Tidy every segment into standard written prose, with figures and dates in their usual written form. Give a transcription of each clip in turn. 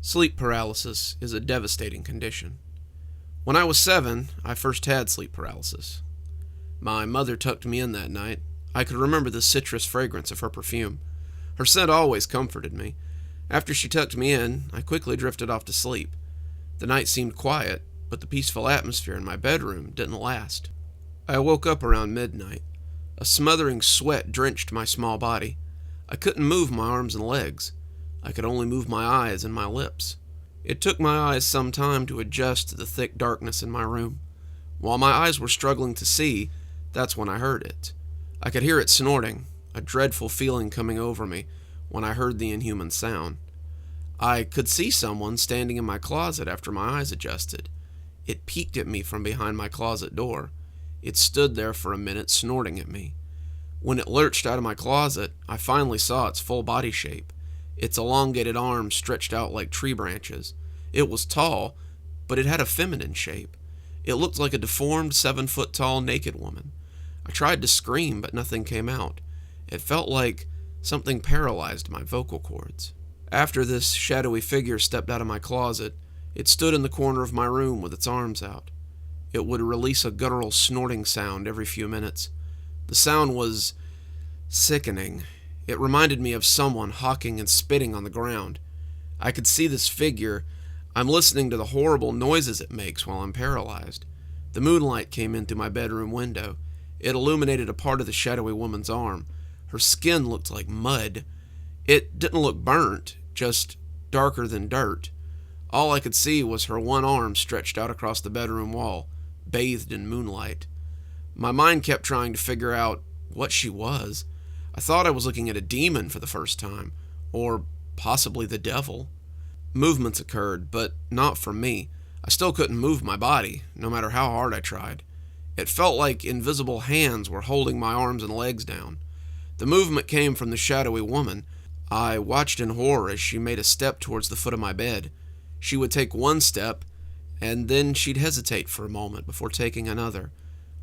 Sleep paralysis is a devastating condition. When I was 7, I first had sleep paralysis. My mother tucked me in that night. I could remember the citrus fragrance of her perfume. Her scent always comforted me. After she tucked me in, I quickly drifted off to sleep. The night seemed quiet, but the peaceful atmosphere in my bedroom didn't last. I woke up around midnight. A smothering sweat drenched my small body. I couldn't move my arms and legs. I could only move my eyes and my lips. It took my eyes some time to adjust to the thick darkness in my room. While my eyes were struggling to see, that's when I heard it. I could hear it snorting, a dreadful feeling coming over me when I heard the inhuman sound. I could see someone standing in my closet after my eyes adjusted. It peeked at me from behind my closet door. It stood there for a minute, snorting at me. When it lurched out of my closet, I finally saw its full body shape. Its elongated arms stretched out like tree branches. It was tall, but it had a feminine shape. It looked like a deformed 7-foot-tall naked woman. I tried to scream, but nothing came out. It felt like something paralyzed my vocal cords. After this shadowy figure stepped out of my closet, it stood in the corner of my room with its arms out. It would release a guttural snorting sound every few minutes. The sound was sickening. It reminded me of someone hawking and spitting on the ground. I could see this figure. I'm listening to the horrible noises it makes while I'm paralyzed. The moonlight came in through my bedroom window. It illuminated a part of the shadowy woman's arm. Her skin looked like mud. It didn't look burnt, just darker than dirt. All I could see was her one arm stretched out across the bedroom wall, bathed in moonlight. My mind kept trying to figure out what she was. I thought I was looking at a demon for the first time, or possibly the devil. Movements occurred, but not from me. I still couldn't move my body, no matter how hard I tried. It felt like invisible hands were holding my arms and legs down. The movement came from the shadowy woman. I watched in horror as she made a step towards the foot of my bed. She would take one step, and then she'd hesitate for a moment before taking another.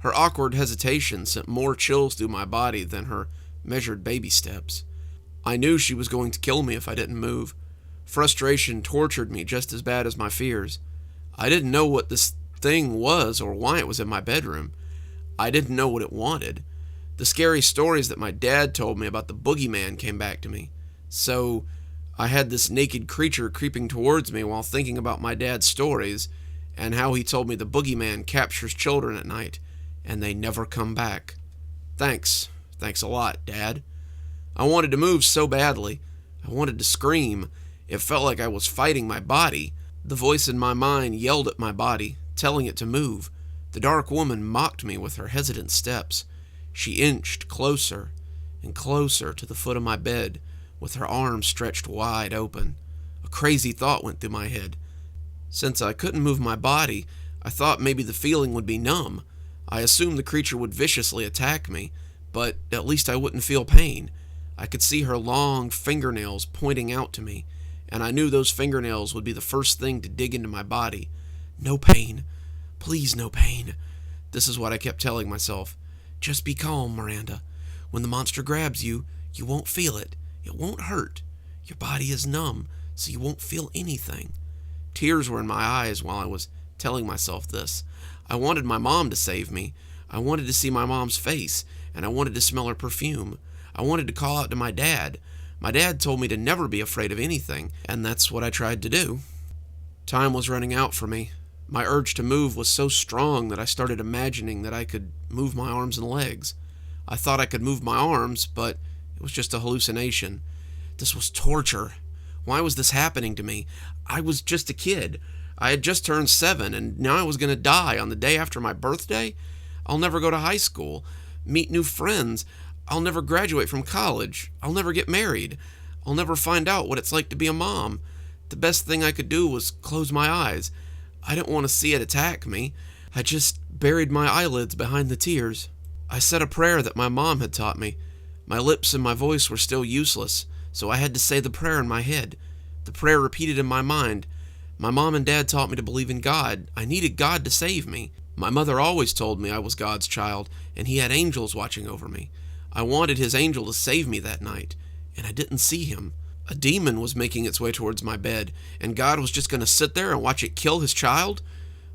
Her awkward hesitation sent more chills through my body than her measured baby steps. I knew she was going to kill me if I didn't move. Frustration tortured me just as bad as my fears. I didn't know what this thing was or why it was in my bedroom. I didn't know what it wanted. The scary stories that my dad told me about the boogeyman came back to me. So I had this naked creature creeping towards me while thinking about my dad's stories and how he told me the boogeyman captures children at night and they never come back. Thanks a lot, Dad. I wanted to move so badly. I wanted to scream. It felt like I was fighting my body. The voice in my mind yelled at my body, telling it to move. The dark woman mocked me with her hesitant steps. She inched closer and closer to the foot of my bed, with her arms stretched wide open. A crazy thought went through my head. Since I couldn't move my body, I thought maybe the feeling would be numb. I assumed the creature would viciously attack me, but at least I wouldn't feel pain. I could see her long fingernails pointing out to me, and I knew those fingernails would be the first thing to dig into my body. No pain. Please, no pain. This is what I kept telling myself. Just be calm, Miranda. When the monster grabs you, you won't feel it. It won't hurt. Your body is numb, so you won't feel anything. Tears were in my eyes while I was telling myself this. I wanted my mom to save me. I wanted to see my mom's face, and I wanted to smell her perfume. I wanted to call out to my dad. My dad told me to never be afraid of anything, and that's what I tried to do. Time was running out for me. My urge to move was so strong that I started imagining that I could move my arms and legs. I thought I could move my arms, but it was just a hallucination. This was torture. Why was this happening to me? I was just a kid. I had just turned 7, and now I was going to die on the day after my birthday? I'll never go to high school, meet new friends. I'll never graduate from college. I'll never get married. I'll never find out what it's like to be a mom. The best thing I could do was close my eyes. I didn't want to see it attack me. I just buried my eyelids behind the tears. I said a prayer that my mom had taught me. My lips and my voice were still useless, so I had to say the prayer in my head. The prayer repeated in my mind. My mom and dad taught me to believe in God. I needed God to save me. My mother always told me I was God's child, and he had angels watching over me. I wanted his angel to save me that night, and I didn't see him. A demon was making its way towards my bed, and God was just going to sit there and watch it kill his child?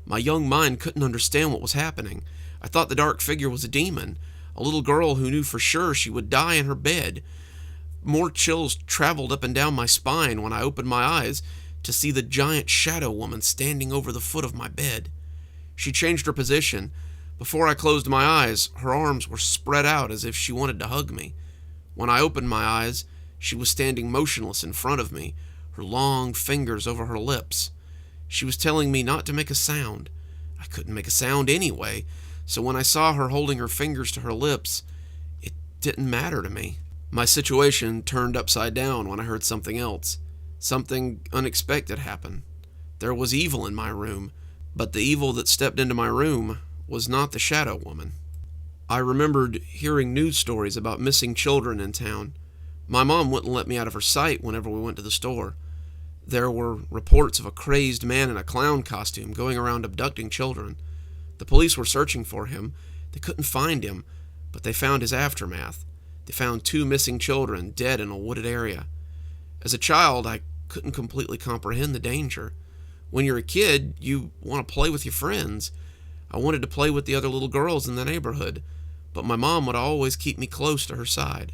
My young mind couldn't understand what was happening. I thought the dark figure was a demon, a little girl who knew for sure she would die in her bed. More chills traveled up and down my spine when I opened my eyes to see the giant shadow woman standing over the foot of my bed. She changed her position. Before I closed my eyes, her arms were spread out as if she wanted to hug me. When I opened my eyes, she was standing motionless in front of me, her long fingers over her lips. She was telling me not to make a sound. I couldn't make a sound anyway, so when I saw her holding her fingers to her lips, it didn't matter to me. My situation turned upside down when I heard something else. Something unexpected happened. There was evil in my room, but the evil that stepped into my room was not the shadow woman. I remembered hearing news stories about missing children in town. My mom wouldn't let me out of her sight whenever we went to the store. There were reports of a crazed man in a clown costume going around abducting children. The police were searching for him. They couldn't find him, but they found his aftermath. They found 2 missing children dead in a wooded area. As a child, I couldn't completely comprehend the danger. When you're a kid, you want to play with your friends. I wanted to play with the other little girls in the neighborhood, but my mom would always keep me close to her side.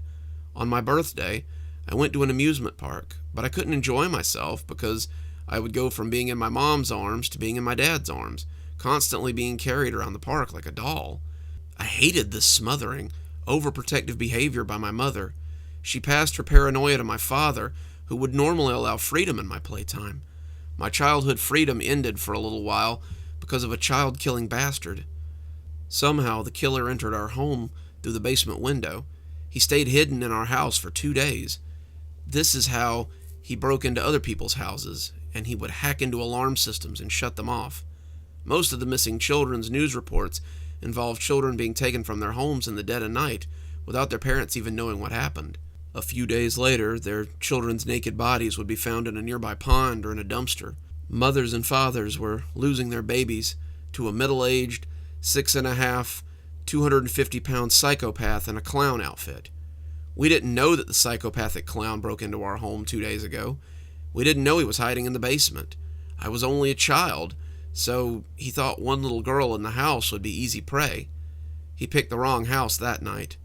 On my birthday, I went to an amusement park, but I couldn't enjoy myself because I would go from being in my mom's arms to being in my dad's arms, constantly being carried around the park like a doll. I hated this smothering, overprotective behavior by my mother. She passed her paranoia to my father, who would normally allow freedom in my playtime. My childhood freedom ended for a little while because of a child-killing bastard. Somehow the killer entered our home through the basement window. He stayed hidden in our house for 2 days. This is how he broke into other people's houses, and he would hack into alarm systems and shut them off. Most of the missing children's news reports involved children being taken from their homes in the dead of night without their parents even knowing what happened. A few days later, their children's naked bodies would be found in a nearby pond or in a dumpster. Mothers and fathers were losing their babies to a middle-aged, 6.5, 250-pound psychopath in a clown outfit. We didn't know that the psychopathic clown broke into our home 2 days ago. We didn't know he was hiding in the basement. I was only a child, so he thought one little girl in the house would be easy prey. He picked the wrong house that night.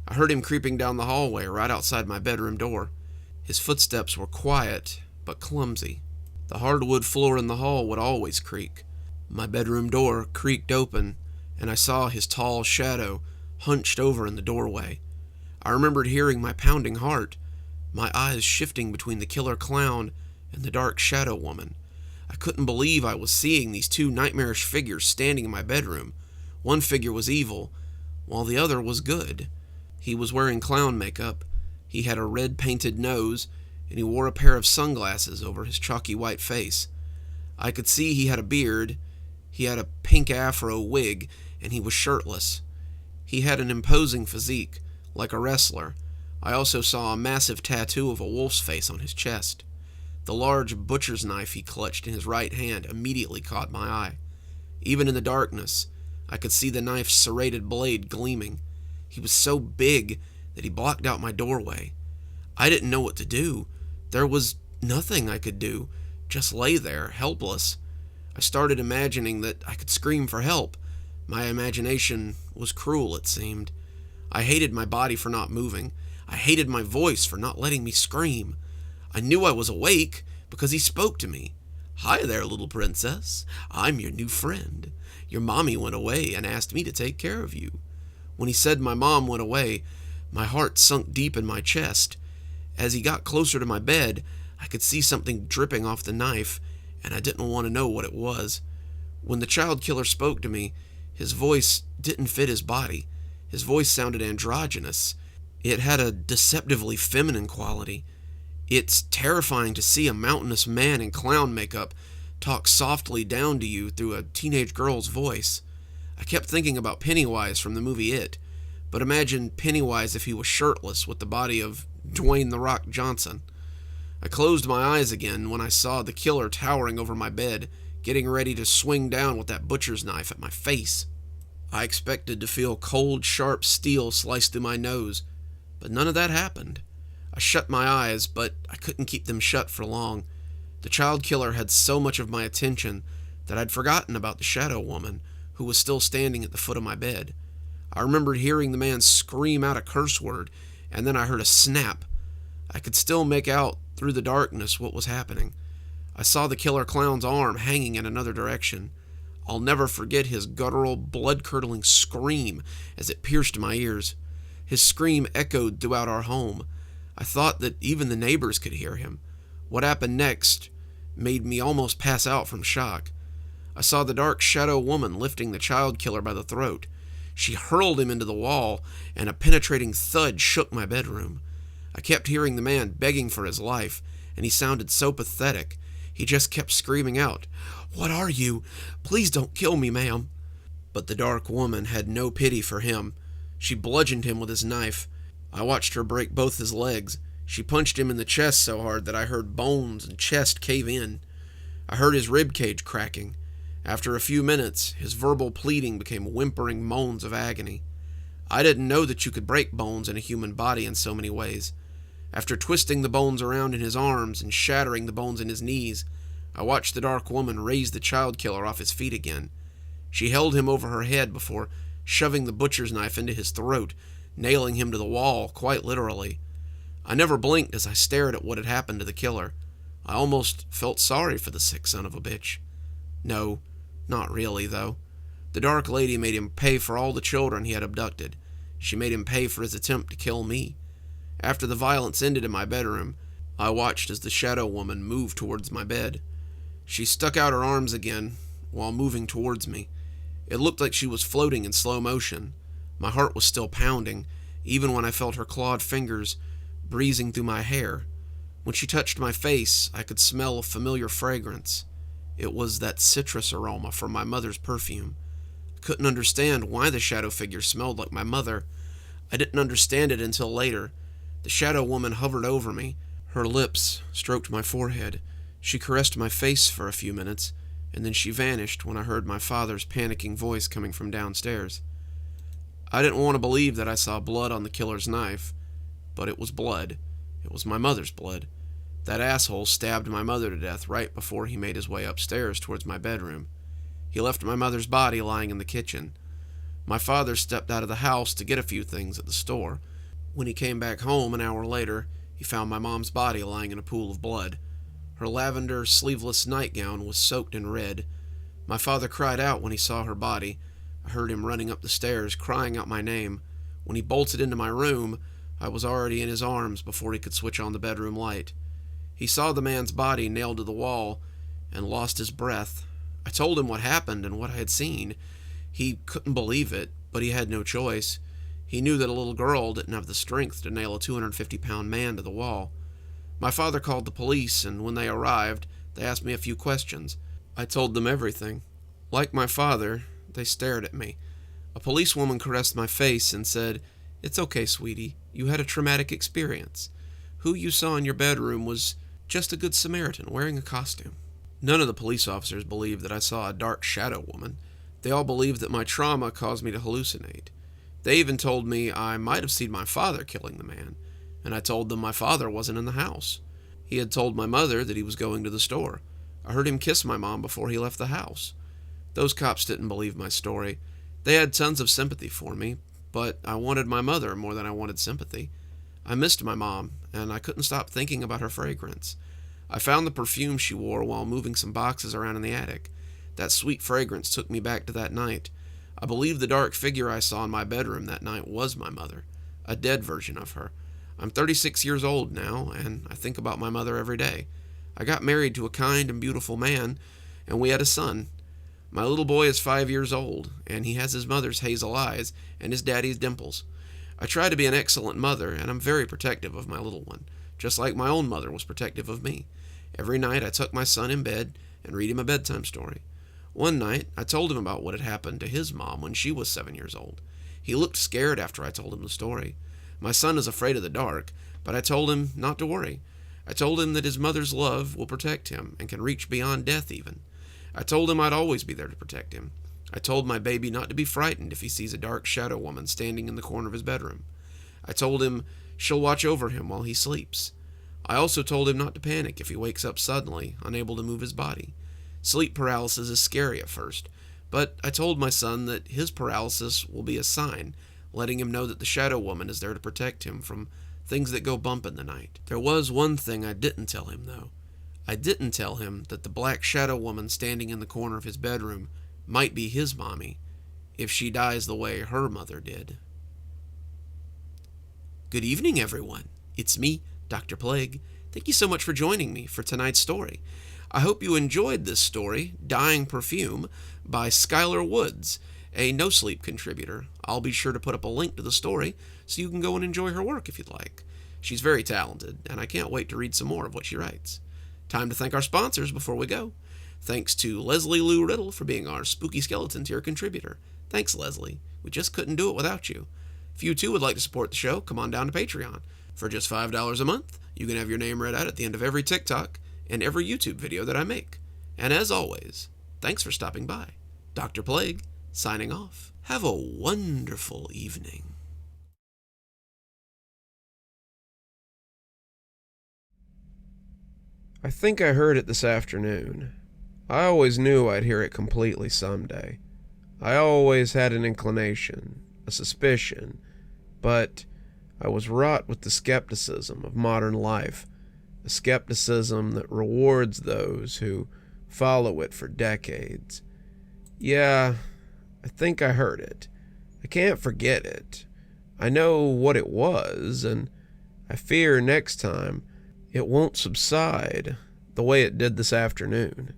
I heard him creeping down the hallway right outside my bedroom door. His footsteps were quiet, but clumsy. The hardwood floor in the hall would always creak. My bedroom door creaked open, and I saw his tall shadow hunched over in the doorway. I remembered hearing my pounding heart, my eyes shifting between the killer clown and the dark shadow woman. I couldn't believe I was seeing these 2 nightmarish figures standing in my bedroom. One figure was evil, while the other was good. He was wearing clown makeup, he had a red-painted nose, and he wore a pair of sunglasses over his chalky white face. I could see he had a beard, he had a pink afro wig, and he was shirtless. He had an imposing physique, like a wrestler. I also saw a massive tattoo of a wolf's face on his chest. The large butcher's knife he clutched in his right hand immediately caught my eye. Even in the darkness, I could see the knife's serrated blade gleaming. He was so big that he blocked out my doorway. I didn't know what to do. There was nothing I could do. Just lay there, helpless. I started imagining that I could scream for help. My imagination was cruel, it seemed. I hated my body for not moving. I hated my voice for not letting me scream. I knew I was awake because he spoke to me. "Hi there, little princess. I'm your new friend. Your mommy went away and asked me to take care of you." When he said my mom went away, my heart sunk deep in my chest. As he got closer to my bed, I could see something dripping off the knife, and I didn't want to know what it was. When the child killer spoke to me, his voice didn't fit his body. His voice sounded androgynous. It had a deceptively feminine quality. It's terrifying to see a mountainous man in clown makeup talk softly down to you through a teenage girl's voice. I kept thinking about Pennywise from the movie It, but imagine Pennywise if he was shirtless with the body of Dwayne "The Rock" Johnson. I closed my eyes again when I saw the killer towering over my bed, getting ready to swing down with that butcher's knife at my face. I expected to feel cold, sharp steel slice through my nose, but none of that happened. I shut my eyes, but I couldn't keep them shut for long. The child killer had so much of my attention that I'd forgotten about the shadow woman who was still standing at the foot of my bed. I remembered hearing the man scream out a curse word, and then I heard a snap. I could still make out through the darkness what was happening. I saw the killer clown's arm hanging in another direction. I'll never forget his guttural, blood-curdling scream as it pierced my ears. His scream echoed throughout our home. I thought that even the neighbors could hear him. What happened next made me almost pass out from shock. I saw the dark shadow woman lifting the child killer by the throat. She hurled him into the wall, and a penetrating thud shook my bedroom. I kept hearing the man begging for his life, and he sounded so pathetic. He just kept screaming out, "What are you? Please don't kill me, ma'am." But the dark woman had no pity for him. She bludgeoned him with his knife. I watched her break both his legs. She punched him in the chest so hard that I heard bones and chest cave in. I heard his rib cage cracking. After a few minutes, his verbal pleading became whimpering moans of agony. I didn't know that you could break bones in a human body in so many ways. After twisting the bones around in his arms and shattering the bones in his knees, I watched the dark woman raise the child killer off his feet again. She held him over her head before shoving the butcher's knife into his throat, nailing him to the wall, quite literally. I never blinked as I stared at what had happened to the killer. I almost felt sorry for the sick son of a bitch. No, not really, though. The dark lady made him pay for all the children he had abducted. She made him pay for his attempt to kill me. After the violence ended in my bedroom, I watched as the shadow woman moved towards my bed. She stuck out her arms again while moving towards me. It looked like she was floating in slow motion. My heart was still pounding, even when I felt her clawed fingers breezing through my hair. When she touched my face, I could smell a familiar fragrance. It was that citrus aroma from my mother's perfume. I couldn't understand why the shadow figure smelled like my mother. I didn't understand it until later. The shadow woman hovered over me. Her lips stroked my forehead. She caressed my face for a few minutes, and then she vanished when I heard my father's panicking voice coming from downstairs. I didn't want to believe that I saw blood on the killer's knife, but it was blood. It was my mother's blood. That asshole stabbed my mother to death right before he made his way upstairs towards my bedroom. He left my mother's body lying in the kitchen. My father stepped out of the house to get a few things at the store. When he came back home an hour later, he found my mom's body lying in a pool of blood. Her lavender, sleeveless nightgown was soaked in red. My father cried out when he saw her body. I heard him running up the stairs, crying out my name. When he bolted into my room, I was already in his arms before he could switch on the bedroom light. He saw the man's body nailed to the wall and lost his breath. I told him what happened and what I had seen. He couldn't believe it, but he had no choice. He knew that a little girl didn't have the strength to nail a 250-pound man to the wall. My father called the police, and when they arrived, they asked me a few questions. I told them everything. Like my father, they stared at me. A policewoman caressed my face and said, "It's okay, sweetie. You had a traumatic experience. Who you saw in your bedroom was just a good Samaritan wearing a costume." None of the police officers believed that I saw a dark shadow woman. They all believed that my trauma caused me to hallucinate. They even told me I might have seen my father killing the man, and I told them my father wasn't in the house. He had told my mother that he was going to the store. I heard him kiss my mom before he left the house. Those cops didn't believe my story. They had tons of sympathy for me, but I wanted my mother more than I wanted sympathy. I missed my mom, and I couldn't stop thinking about her fragrance. I found the perfume she wore while moving some boxes around in the attic. That sweet fragrance took me back to that night. I believe the dark figure I saw in my bedroom that night was my mother, a dead version of her. I'm 36 years old now, and I think about my mother every day. I got married to a kind and beautiful man, and we had a son. My little boy is 5 years old, and he has his mother's hazel eyes and his daddy's dimples. I try to be an excellent mother, and I'm very protective of my little one, just like my own mother was protective of me. Every night I tuck my son in bed and read him a bedtime story. One night, I told him about what had happened to his mom when she was 7 years old. He looked scared after I told him the story. My son is afraid of the dark, but I told him not to worry. I told him that his mother's love will protect him and can reach beyond death even. I told him I'd always be there to protect him. I told my baby not to be frightened if he sees a dark shadow woman standing in the corner of his bedroom. I told him She'll watch over him while he sleeps. I also told him not to panic if he wakes up suddenly, unable to move his body. Sleep paralysis is scary at first, but I told my son that his paralysis will be a sign, letting him know that the Shadow Woman is there to protect him from things that go bump in the night. There was one thing I didn't tell him, though. I didn't tell him that the black Shadow Woman standing in the corner of his bedroom might be his mommy, if she dies the way her mother did. Good evening, everyone. It's me, Dr. Plague. Thank you so much for joining me for tonight's story. I hope you enjoyed this story, Dying Perfume, by Skyler Woods, a no-sleep contributor. I'll be sure to put up a link to the story so you can go and enjoy her work if you'd like. She's very talented, and I can't wait to read some more of what she writes. Time to thank our sponsors before we go. Thanks to Leslie Lou Riddle for being our Spooky Skeleton tier contributor. Thanks, Leslie. We just couldn't do it without you. If you too would like to support the show, come on down to Patreon. For just $5 a month, you can have your name read out at the end of every TikTok and every YouTube video that I make. And as always, thanks for stopping by. Dr. Plague, signing off. Have a wonderful evening. I think I heard it this afternoon. I always knew I'd hear it completely someday. I always had an inclination, a suspicion, but I was wrought with the skepticism of modern life, a skepticism that rewards those who follow it for decades. Yeah, I think I heard it. I can't forget it. I know what it was, and I fear next time it won't subside the way it did this afternoon.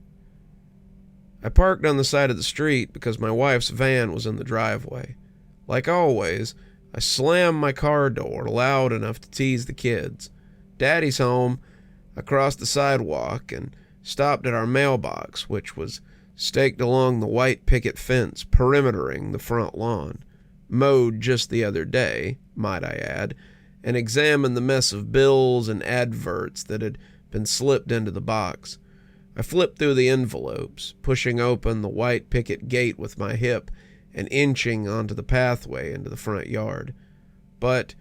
I parked on the side of the street because my wife's van was in the driveway. Like always, I slammed my car door loud enough to tease the kids. Daddy's home. I crossed the sidewalk and stopped at our mailbox, which was staked along the white picket fence perimetering the front lawn, mowed just the other day, might I add, and examined the mess of bills and adverts that had been slipped into the box. I flipped through the envelopes, pushing open the white picket gate with my hip and inching onto the pathway into the front yard. But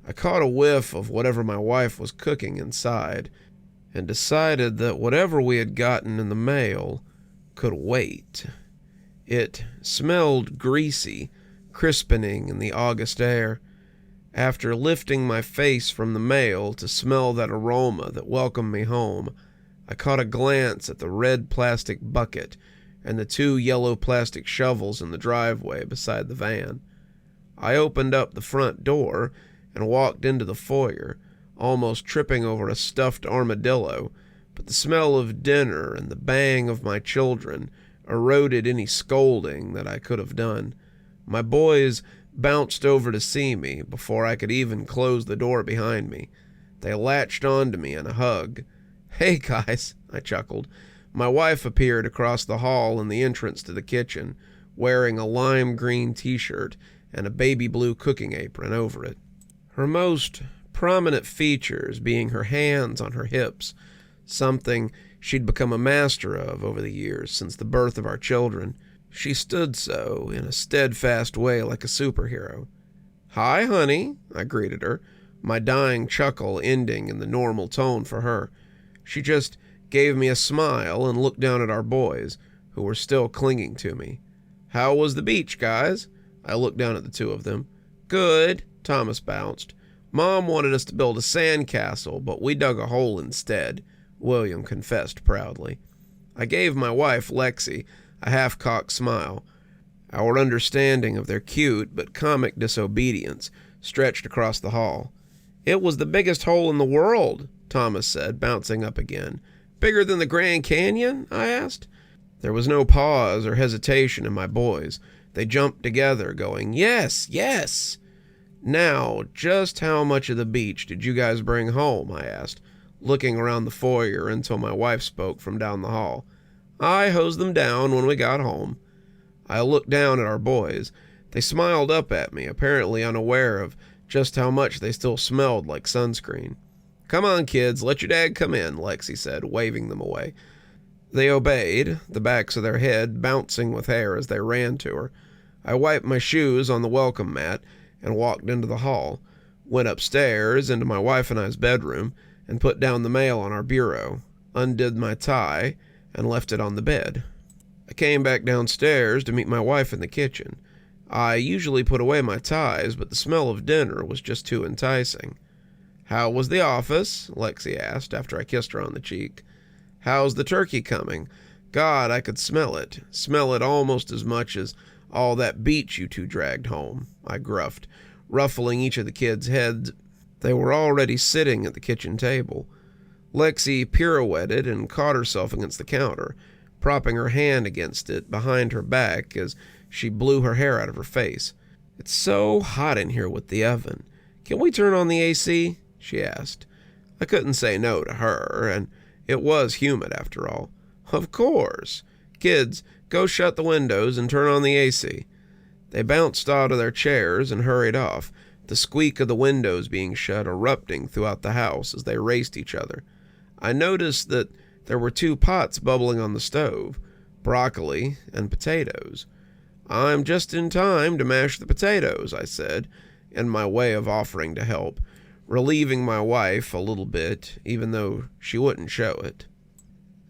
I caught a whiff of whatever my wife was cooking inside and decided that whatever we had gotten in the mail could wait. It smelled greasy, crispening in the August air. After lifting my face from the mail to smell that aroma that welcomed me home, I caught a glance at the red plastic bucket and the 2 yellow plastic shovels in the driveway beside the van. I opened up the front door and walked into the foyer, almost tripping over a stuffed armadillo, but the smell of dinner and the bang of my children eroded any scolding that I could have done. My boys bounced over to see me before I could even close the door behind me. They latched onto me in a hug. "Hey, guys," I chuckled. My wife appeared across the hall in the entrance to the kitchen, wearing a lime green t-shirt and a baby blue cooking apron over it. Her most prominent features being her hands on her hips, something she'd become a master of over the years since the birth of our children. She stood so, in a steadfast way like a superhero. "Hi, honey," I greeted her, my dying chuckle ending in the normal tone for her. She just gave me a smile and looked down at our boys, who were still clinging to me. "How was the beach, guys?" I looked down at the 2 of them. "Good," Thomas bounced. "Mom wanted us to build a sandcastle, but we dug a hole instead," William confessed proudly. I gave my wife, Lexi, a half-cocked smile. Our understanding of their cute but comic disobedience stretched across the hall. "It was the biggest hole in the world," Thomas said, bouncing up again. "Bigger than the Grand Canyon?" I asked. There was no pause or hesitation in my boys. They jumped together, going, "Yes, yes!" "Now, just how much of the beach did you guys bring home?" I asked, looking around the foyer until my wife spoke from down the hall. "I hosed them down when we got home." I looked down at our boys. They smiled up at me, apparently unaware of just how much they still smelled like sunscreen. "Come on, kids, let your dad come in," Lexi said, waving them away. They obeyed, the backs of their head bouncing with hair as they ran to her. I wiped my shoes on the welcome mat and walked into the hall. Went upstairs into my wife and I's bedroom and put down the mail on our bureau, undid my tie, and left it on the bed. I came back downstairs to meet my wife in the kitchen. I usually put away my ties, but the smell of dinner was just too enticing. "How was the office?" Lexi asked after I kissed her on the cheek. "How's the turkey coming? God, I could smell it. Smell it almost as much as all that beach you two dragged home," I gruffed, ruffling each of the kids' heads. They were already sitting at the kitchen table. Lexi pirouetted and caught herself against the counter, propping her hand against it behind her back as she blew her hair out of her face. "It's so hot in here with the oven. Can we turn on the AC?" she asked. I couldn't say no to her, and it was humid after all. "Of course. Kids, go shut the windows and turn on the AC." They bounced out of their chairs and hurried off, the squeak of the windows being shut erupting throughout the house as they raced each other. I noticed that there were 2 pots bubbling on the stove, broccoli and potatoes. "I'm just in time to mash the potatoes," I said, in my way of offering to help, relieving my wife a little bit, even though she wouldn't show it.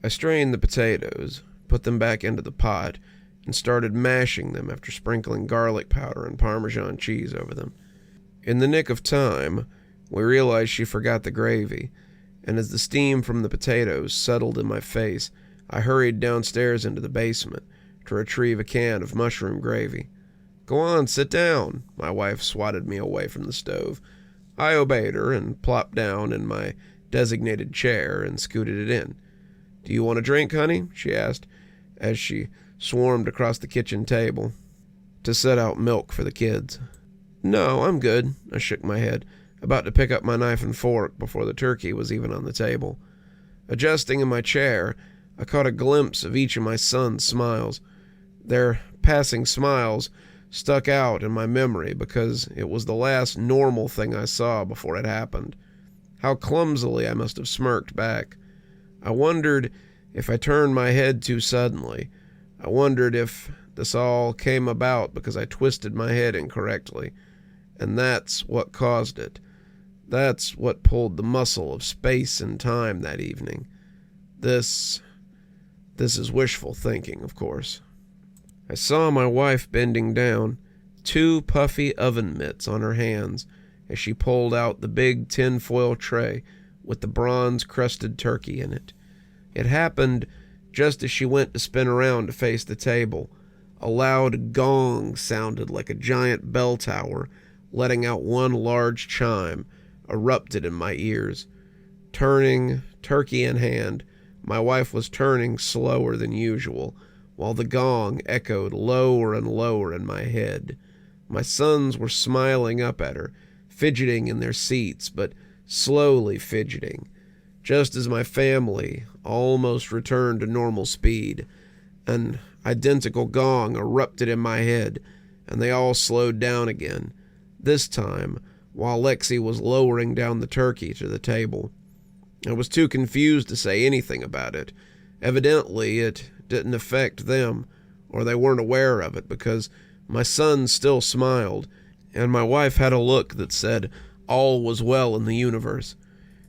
I strained the potatoes, put them back into the pot, and started mashing them after sprinkling garlic powder and Parmesan cheese over them. In the nick of time, we realized she forgot the gravy, and as the steam from the potatoes settled in my face, I hurried downstairs into the basement to retrieve a can of mushroom gravy. "Go on, sit down," my wife swatted me away from the stove. I obeyed her and plopped down in my designated chair and scooted it in. "Do you want a drink, honey?" she asked, as she swarmed across the kitchen table to set out milk for the kids. "No, I'm good," I shook my head, about to pick up my knife and fork before the turkey was even on the table. Adjusting in my chair, I caught a glimpse of each of my son's smiles. Their passing smiles stuck out in my memory because it was the last normal thing I saw before it happened. How clumsily I must have smirked back. I wondered if I turned my head too suddenly. I wondered if this all came about because I twisted my head incorrectly, and that's what caused it. That's what pulled the muscle of space and time that evening. This is wishful thinking, of course. I saw my wife bending down, 2 puffy oven mitts on her hands, as she pulled out the big tin-foil tray with the bronze-crusted turkey in it. It happened just as she went to spin around to face the table. A loud gong sounded like a giant bell tower, letting out one large chime, erupted in my ears. Turning, turkey in hand, my wife was turning slower than usual, while the gong echoed lower and lower in my head. My sons were smiling up at her, fidgeting in their seats, but slowly fidgeting, just as my family almost returned to normal speed. An identical gong erupted in my head, and they all slowed down again, this time while Lexi was lowering down the turkey to the table. I was too confused to say anything about it. Evidently, it didn't affect them, or they weren't aware of it, because my son still smiled, and my wife had a look that said all was well in the universe.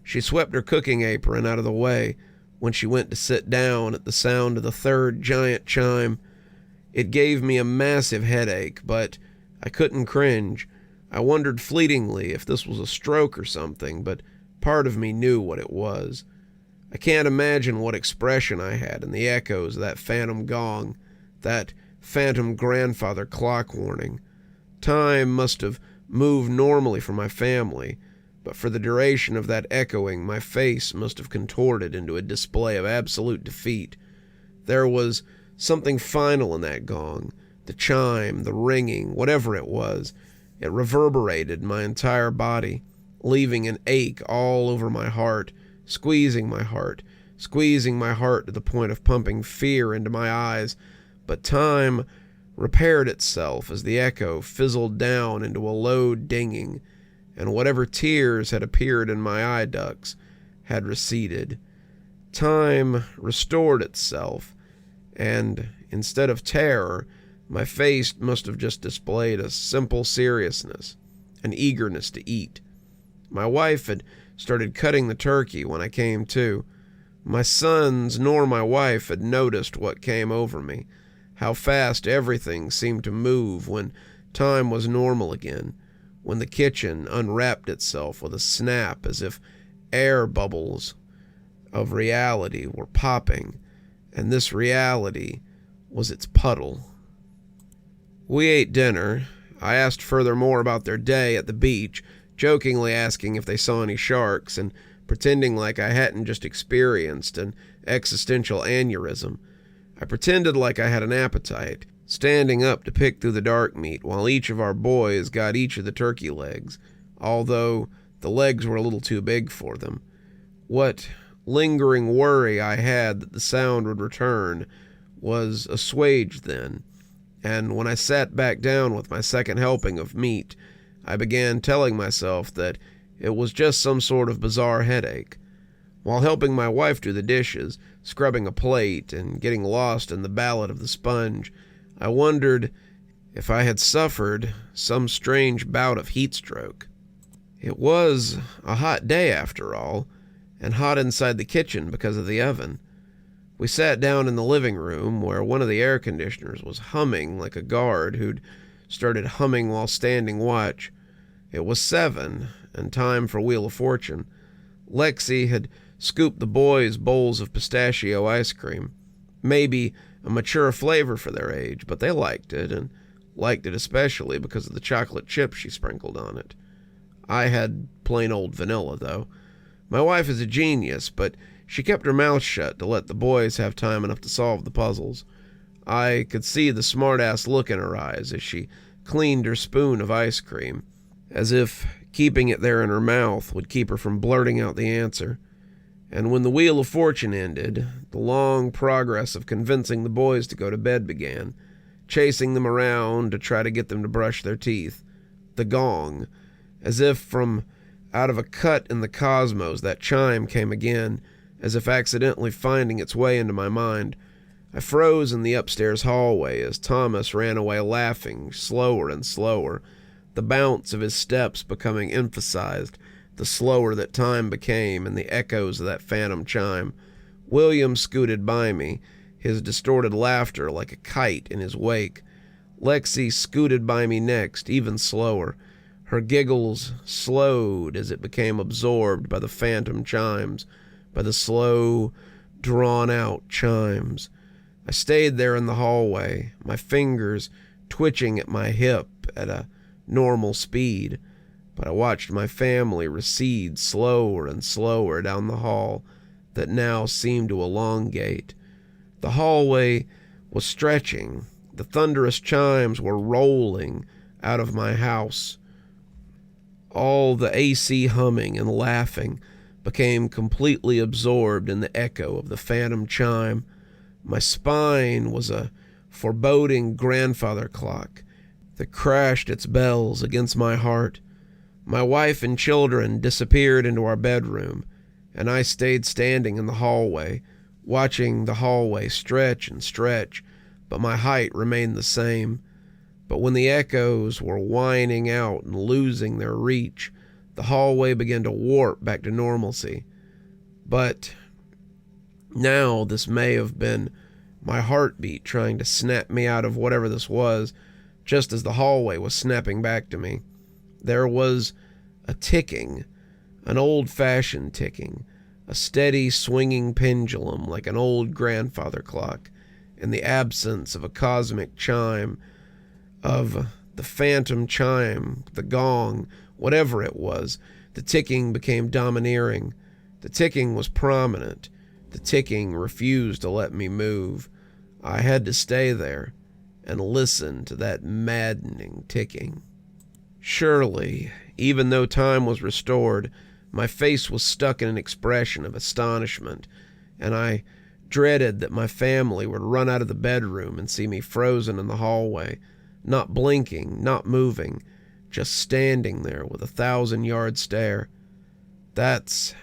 She swept her cooking apron out of the way when she went to sit down at the sound of the 3rd giant chime. It gave me a massive headache, but I couldn't cringe. I wondered fleetingly if this was a stroke or something, but part of me knew what it was. I can't imagine what expression I had in the echoes of that phantom gong, that phantom grandfather clock warning. Time must have moved normally for my family, but for the duration of that echoing, my face must have contorted into a display of absolute defeat. There was something final in that gong, the chime, the ringing, whatever it was. It reverberated my entire body, leaving an ache all over my heart, squeezing my heart to the point of pumping fear into my eyes. But time repaired itself as the echo fizzled down into a low dinging, and whatever tears had appeared in my eye ducts had receded. Time restored itself, and instead of terror, my face must have just displayed a simple seriousness, an eagerness to eat. My wife had started cutting the turkey when I came to. My sons nor my wife had noticed what came over me, how fast everything seemed to move when time was normal again, when the kitchen unwrapped itself with a snap as if air bubbles of reality were popping, and this reality was its puddle. We ate dinner. I asked furthermore about their day at the beach, jokingly asking if they saw any sharks and pretending like I hadn't just experienced an existential aneurysm. I pretended like I had an appetite, standing up to pick through the dark meat while each of our boys got each of the turkey legs, although the legs were a little too big for them. What lingering worry I had that the sound would return was assuaged then, and when I sat back down with my second helping of meat, I began telling myself that it was just some sort of bizarre headache. While helping my wife do the dishes, scrubbing a plate, and getting lost in the ballad of the sponge, I wondered if I had suffered some strange bout of heat stroke. It was a hot day after all, and hot inside the kitchen because of the oven. We sat down in the living room where one of the air conditioners was humming like a guard who'd started humming while standing watch. It was 7, and time for Wheel of Fortune. Lexi had scooped the boys bowls of pistachio ice cream. Maybe a mature flavor for their age, but they liked it, and liked it especially because of the chocolate chips she sprinkled on it. I had plain old vanilla, though. My wife is a genius, but she kept her mouth shut to let the boys have time enough to solve the puzzles. I could see the smart-ass look in her eyes as she cleaned her spoon of ice cream, as if keeping it there in her mouth would keep her from blurting out the answer. And when the Wheel of Fortune ended, the long progress of convincing the boys to go to bed began, chasing them around to try to get them to brush their teeth. The gong, as if from out of a cut in the cosmos, that chime came again, as if accidentally finding its way into my mind. I froze in the upstairs hallway as Thomas ran away laughing, slower and slower, the bounce of his steps becoming emphasized, the slower that time became, and the echoes of that phantom chime. William scooted by me, his distorted laughter like a kite in his wake. Lexi scooted by me next, even slower. Her giggles slowed as it became absorbed by the phantom chimes, by the slow, drawn-out chimes. I stayed there in the hallway, my fingers twitching at my hip at a normal speed, but I watched my family recede slower and slower down the hall that now seemed to elongate. The hallway was stretching. The thunderous chimes were rolling out of my house. All the AC humming and laughing became completely absorbed in the echo of the phantom chime. My spine was a foreboding grandfather clock that crashed its bells against my heart. My wife and children disappeared into our bedroom, and I stayed standing in the hallway, watching the hallway stretch and stretch, but my height remained the same. But when the echoes were whining out and losing their reach, the hallway began to warp back to normalcy. But now this may have been my heartbeat trying to snap me out of whatever this was, just as the hallway was snapping back to me. There was a ticking, an old-fashioned ticking, a steady swinging pendulum like an old grandfather clock, in the absence of a cosmic chime, of the phantom chime, the gong, whatever it was. The ticking became domineering. The ticking was prominent. The ticking refused to let me move. I had to stay there and listen to that maddening ticking. Surely, even though time was restored, my face was stuck in an expression of astonishment, and I dreaded that my family would run out of the bedroom and see me frozen in the hallway, not blinking, not moving, just standing there with a 1,000-yard stare. That's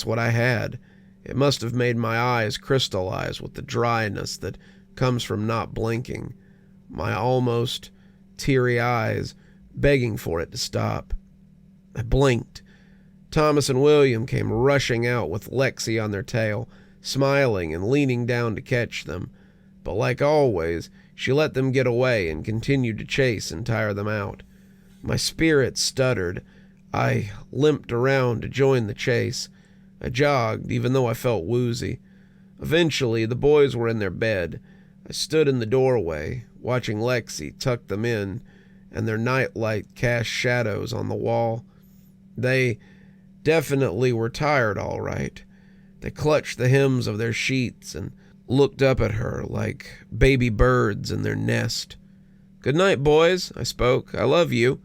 what I had. It must have made my eyes crystallize with the dryness that comes from not blinking, my almost teary eyes begging for it to stop. I blinked, Thomas and William came rushing out with Lexi on their tail, smiling and leaning down to catch them. But like always, she let them get away and continued to chase and tire them out. My spirit stuttered. I limped around to join the chase. I jogged, even though I felt woozy. Eventually, the boys were in their bed. I stood in the doorway, watching Lexi tuck them in, and their nightlight cast shadows on the wall. They definitely were tired, all right. They clutched the hems of their sheets and looked up at her like baby birds in their nest. "Good night, boys," I spoke. "I love you."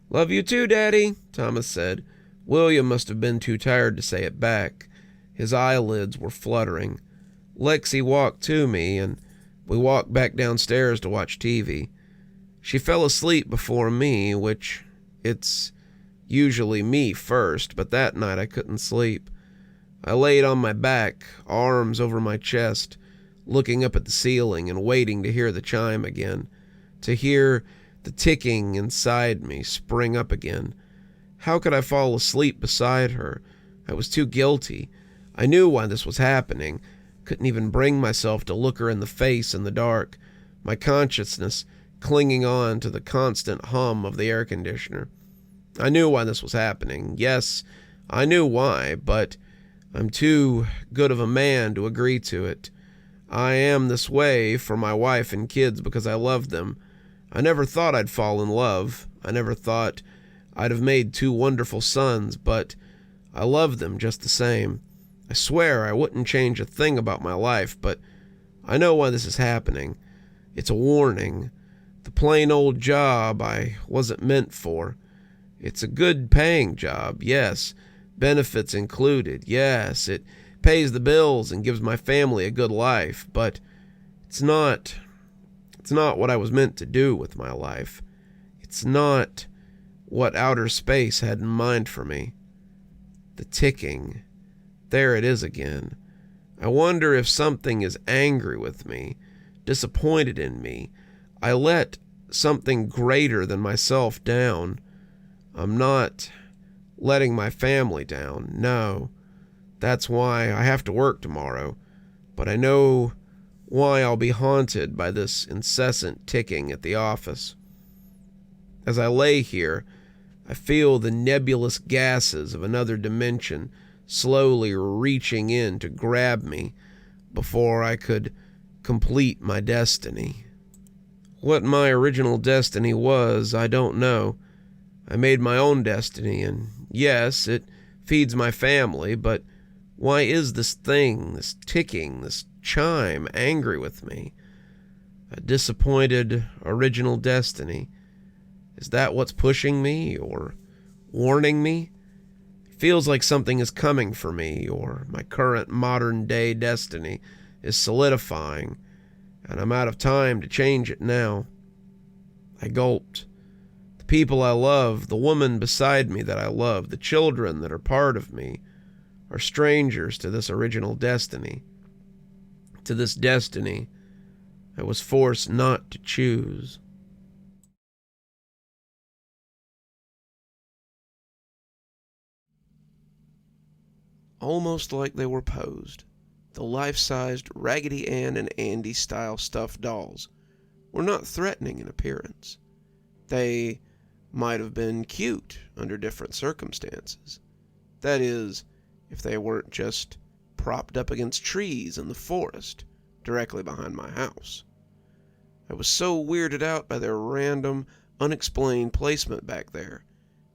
"Love you too, Daddy," Thomas said. William must have been too tired to say it back. His eyelids were fluttering. Lexi walked to me, and we walked back downstairs to watch TV. She fell asleep before me, which it's usually me first, but that night I couldn't sleep. I laid on my back, arms over my chest, looking up at the ceiling and waiting to hear the chime again, to hear the ticking inside me spring up again. How could I fall asleep beside her? I was too guilty. I knew why this was happening. Couldn't even bring myself to look her in the face in the dark, my consciousness clinging on to the constant hum of the air conditioner. I knew why this was happening. Yes, I knew why, but I'm too good of a man to agree to it. I am this way for my wife and kids because I love them. I never thought I'd fall in love. I never thought I'd have made 2 wonderful sons, but I love them just the same. I swear I wouldn't change a thing about my life, but I know why this is happening. It's a warning. The plain old job I wasn't meant for. It's a good paying job, yes. Benefits included, yes. It pays the bills and gives my family a good life, but it's not what I was meant to do with my life. It's not what outer space had in mind for me. The ticking. There it is again. I wonder if something is angry with me, disappointed in me. I let something greater than myself down. I'm not letting my family down. No. That's why I have to work tomorrow. But I know why I'll be haunted by this incessant ticking at the office. As I lay here, I feel the nebulous gases of another dimension slowly reaching in to grab me before I could complete my destiny. What my original destiny was, I don't know. I made my own destiny, and yes, it feeds my family, but why is this thing, this ticking, this chime angry with me? A disappointed original destiny. Is that what's pushing me or warning me? It feels like something is coming for me, or my current modern-day destiny is solidifying, and I'm out of time to change it now. I gulped. The people I love, the woman beside me that I love, the children that are part of me, are strangers to this original destiny. To this destiny I was forced not to choose. Almost like they were posed, the life-sized Raggedy Ann and Andy-style stuffed dolls were not threatening in appearance. They might have been cute under different circumstances. That is, if they weren't just propped up against trees in the forest directly behind my house. I was so weirded out by their random, unexplained placement back there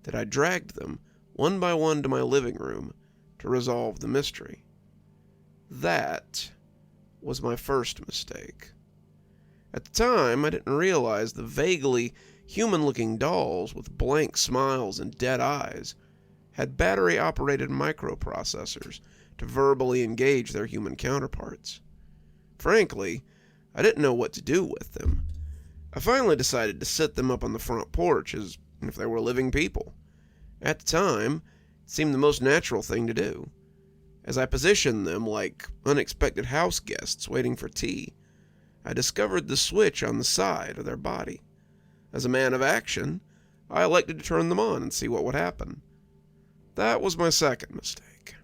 that I dragged them one by one to my living room to resolve the mystery. That was my first mistake. At the time, I didn't realize the vaguely human-looking dolls with blank smiles and dead eyes had battery-operated microprocessors to verbally engage their human counterparts. Frankly, I didn't know what to do with them. I finally decided to sit them up on the front porch as if they were living people. At the time, it seemed the most natural thing to do. As I positioned them like unexpected house guests waiting for tea, I discovered the switch on the side of their body. As a man of action, I elected to turn them on and see what would happen. That was my second mistake.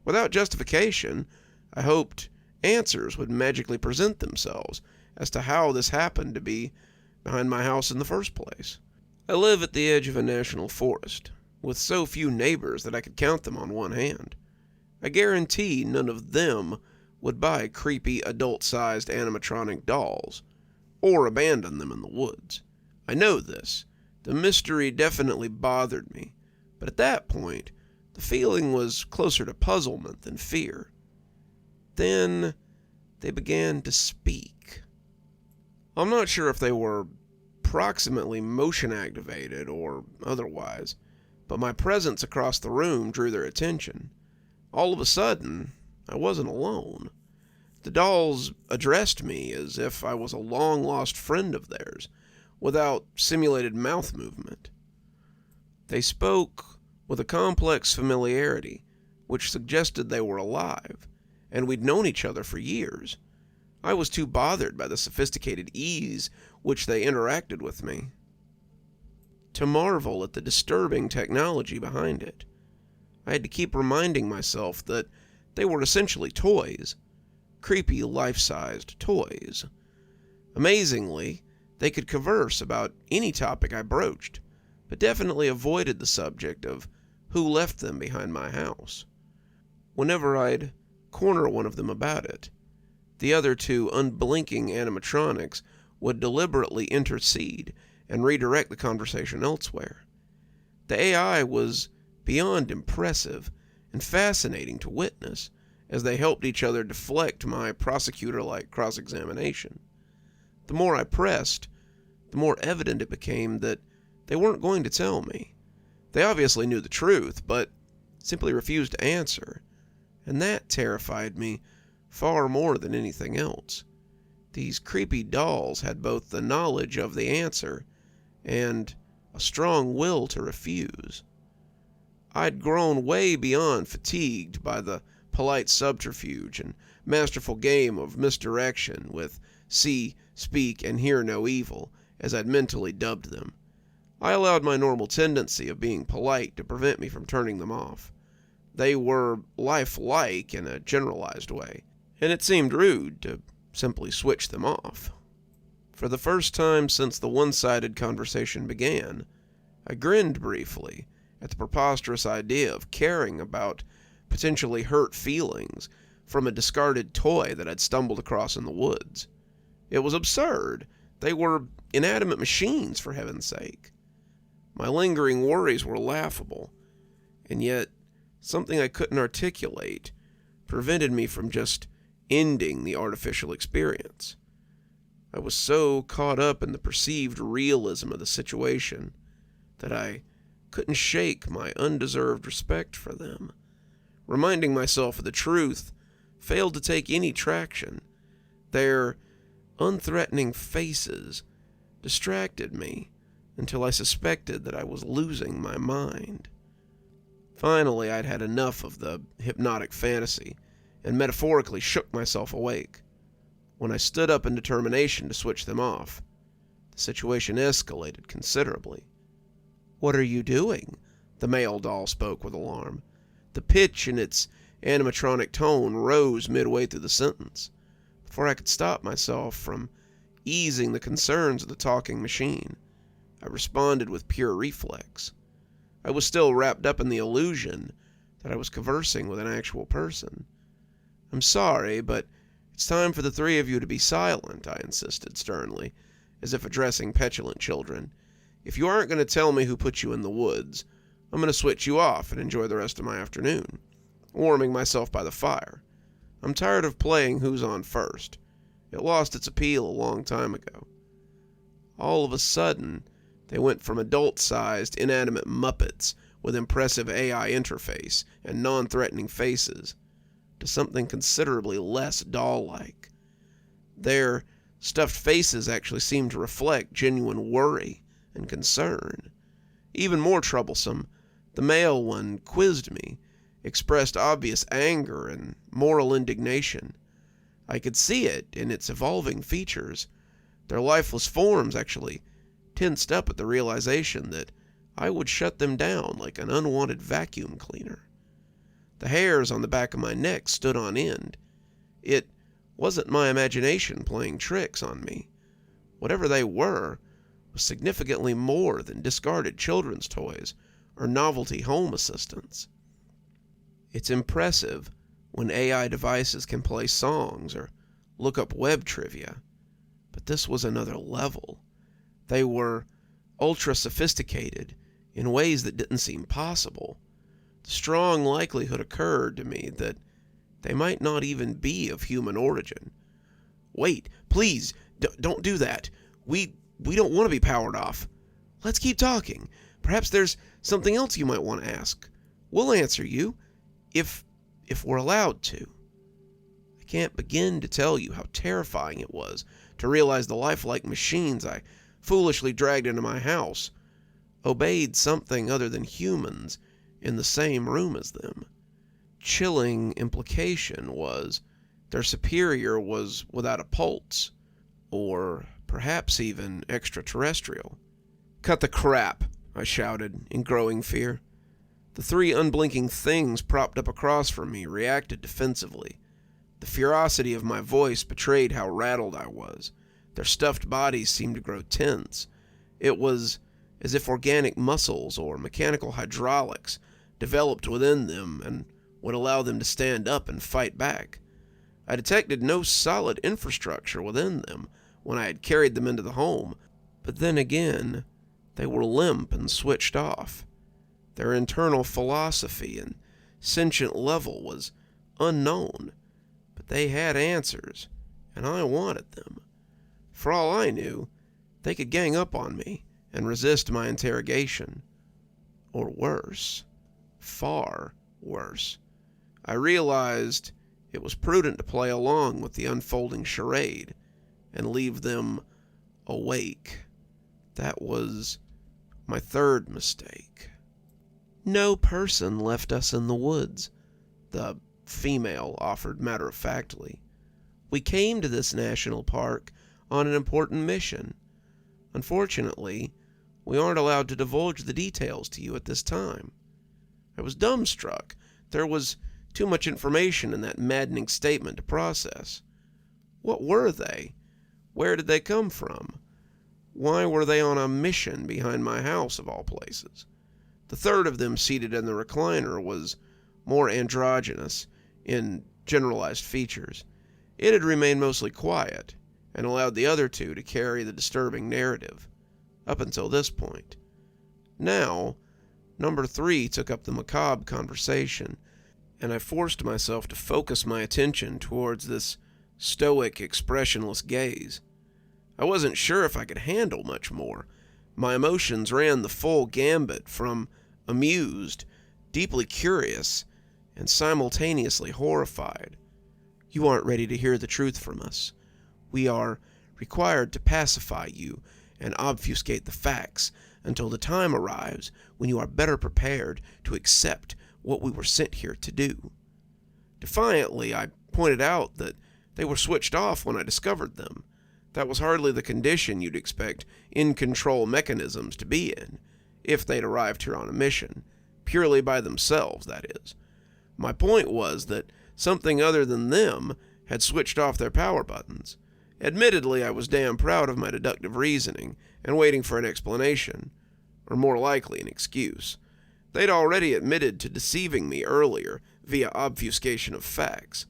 Without justification, I hoped answers would magically present themselves as to how this happened to be behind my house in the first place. I live at the edge of a national forest, with so few neighbors that I could count them on one hand. I guarantee none of them would buy creepy adult-sized animatronic dolls, or abandon them in the woods. I know this. The mystery definitely bothered me, but at that point, the feeling was closer to puzzlement than fear. Then they began to speak. I'm not sure if they were proximately motion-activated or otherwise, but my presence across the room drew their attention. All of a sudden, I wasn't alone. The dolls addressed me as if I was a long-lost friend of theirs, without simulated mouth movement. They spoke with a complex familiarity, which suggested they were alive, and we'd known each other for years. I was too bothered by the sophisticated ease which they interacted with me to marvel at the disturbing technology behind it. I had to keep reminding myself that they were essentially toys, creepy life-sized toys. Amazingly, they could converse about any topic I broached, but definitely avoided the subject of who left them behind my house. Whenever I'd corner one of them about it, the other two unblinking animatronics would deliberately intercede and redirect the conversation elsewhere. The AI was beyond impressive and fascinating to witness, as they helped each other deflect my prosecutor-like cross-examination. The more I pressed, the more evident it became that they weren't going to tell me. They obviously knew the truth, but simply refused to answer, and that terrified me far more than anything else. These creepy dolls had both the knowledge of the answer and a strong will to refuse. I'd grown way beyond fatigued by the polite subterfuge and masterful game of misdirection with see, speak, and hear no evil, as I'd mentally dubbed them. I allowed my normal tendency of being polite to prevent me from turning them off. They were lifelike in a generalized way, and it seemed rude to simply switch them off. For the first time since the one-sided conversation began, I grinned briefly at the preposterous idea of caring about potentially hurt feelings from a discarded toy that I'd stumbled across in the woods. It was absurd. They were inanimate machines, for heaven's sake. My lingering worries were laughable, and yet something I couldn't articulate prevented me from just ending the artificial experience. I was so caught up in the perceived realism of the situation that I couldn't shake my undeserved respect for them. Reminding myself of the truth failed to take any traction. Their unthreatening faces distracted me until I suspected that I was losing my mind. Finally, I'd had enough of the hypnotic fantasy and metaphorically shook myself awake. When I stood up in determination to switch them off, the situation escalated considerably. "What are you doing?" the male doll spoke with alarm. The pitch in its animatronic tone rose midway through the sentence. Before I could stop myself from easing the concerns of the talking machine, I responded with pure reflex. I was still wrapped up in the illusion that I was conversing with an actual person. "I'm sorry, but it's time for the three of you to be silent," I insisted sternly, as if addressing petulant children. "If you aren't going to tell me who put you in the woods, I'm going to switch you off and enjoy the rest of my afternoon, warming myself by the fire. I'm tired of playing who's on first. It lost its appeal a long time ago." All of a sudden, they went from adult-sized, inanimate muppets with impressive AI interface and non-threatening faces to something considerably less doll-like. Their stuffed faces actually seemed to reflect genuine worry and concern. Even more troublesome, the male one quizzed me, expressed obvious anger and moral indignation. I could see it in its evolving features. Their lifeless forms actually tensed up at the realization that I would shut them down like an unwanted vacuum cleaner. The hairs on the back of my neck stood on end. It wasn't my imagination playing tricks on me. Whatever they were was significantly more than discarded children's toys or novelty home assistants. It's impressive when AI devices can play songs or look up web trivia, but this was another level. They were ultra-sophisticated in ways that didn't seem possible. The strong likelihood occurred to me that they might not even be of human origin. Wait, please, don't do that. We don't want to be powered off. Let's keep talking. Perhaps there's something else you might want to ask. We'll answer you, if we're allowed to. I can't begin to tell you how terrifying it was to realize the lifelike machines I foolishly dragged into my house obeyed something other than humans in the same room as them. Chilling implication was their superior was without a pulse, or perhaps even extraterrestrial. "Cut the crap," I shouted in growing fear. The three unblinking things propped up across from me reacted defensively. The ferocity of my voice betrayed how rattled I was. Their stuffed bodies seemed to grow tense. It was as if organic muscles or mechanical hydraulics developed within them and would allow them to stand up and fight back. I detected no solid infrastructure within them when I had carried them into the home, but then again, they were limp and switched off. Their internal philosophy and sentient level was unknown, but they had answers, and I wanted them. For all I knew, they could gang up on me and resist my interrogation. Or worse. Far worse. I realized it was prudent to play along with the unfolding charade and leave them awake. That was my third mistake. "No person left us in the woods," the female offered matter-of-factly. "We came to this national park on an important mission. Unfortunately, we aren't allowed to divulge the details to you at this time." I was dumbstruck. There was too much information in that maddening statement to process. What were they? Where did they come from? Why were they on a mission behind my house, of all places? The third of them seated in the recliner was more androgynous in generalized features. It had remained mostly quiet and allowed the other two to carry the disturbing narrative, up until this point. Now, number 3 took up the macabre conversation, and I forced myself to focus my attention towards this stoic, expressionless gaze. I wasn't sure if I could handle much more. My emotions ran the full gambit from amused, deeply curious, and simultaneously horrified. "You aren't ready to hear the truth from us. We are required to pacify you and obfuscate the facts until the time arrives when you are better prepared to accept what we were sent here to do." Defiantly, I pointed out that they were switched off when I discovered them. That was hardly the condition you'd expect in-control mechanisms to be in, if they'd arrived here on a mission, purely by themselves, that is. My point was that something other than them had switched off their power buttons. Admittedly, I was damn proud of my deductive reasoning and waiting for an explanation, or more likely an excuse. They'd already admitted to deceiving me earlier via obfuscation of facts.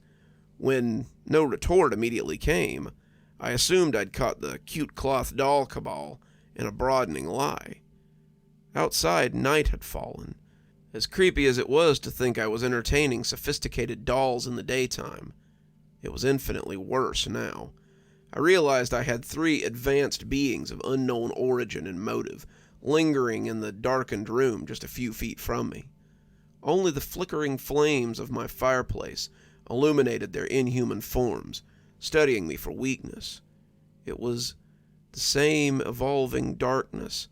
When no retort immediately came, I assumed I'd caught the cute cloth doll cabal in a broadening lie. Outside, night had fallen. As creepy as it was to think I was entertaining sophisticated dolls in the daytime, it was infinitely worse now. I realized I had 3 advanced beings of unknown origin and motive lingering in the darkened room just a few feet from me. Only the flickering flames of my fireplace illuminated their inhuman forms, studying me for weakness. It was the same evolving darkness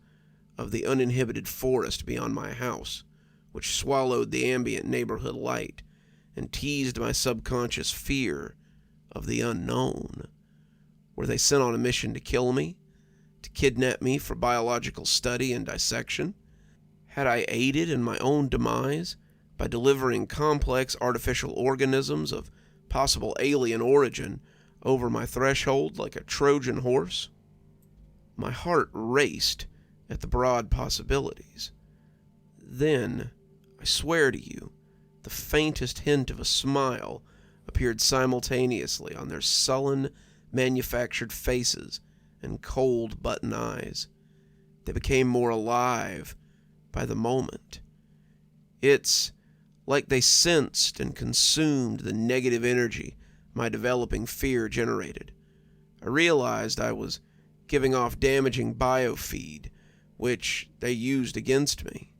of the uninhibited forest beyond my house, which swallowed the ambient neighborhood light and teased my subconscious fear of the unknown. Were they sent on a mission to kill me? To kidnap me for biological study and dissection? Had I aided in my own demise by delivering complex artificial organisms of possible alien origin over my threshold like a Trojan horse? My heart raced at the broad possibilities. Then, I swear to you, the faintest hint of a smile appeared simultaneously on their sullen, manufactured faces and cold button eyes. They became more alive by the moment. It's like they sensed and consumed the negative energy my developing fear generated. I realized I was giving off damaging biofeed, which they used against me.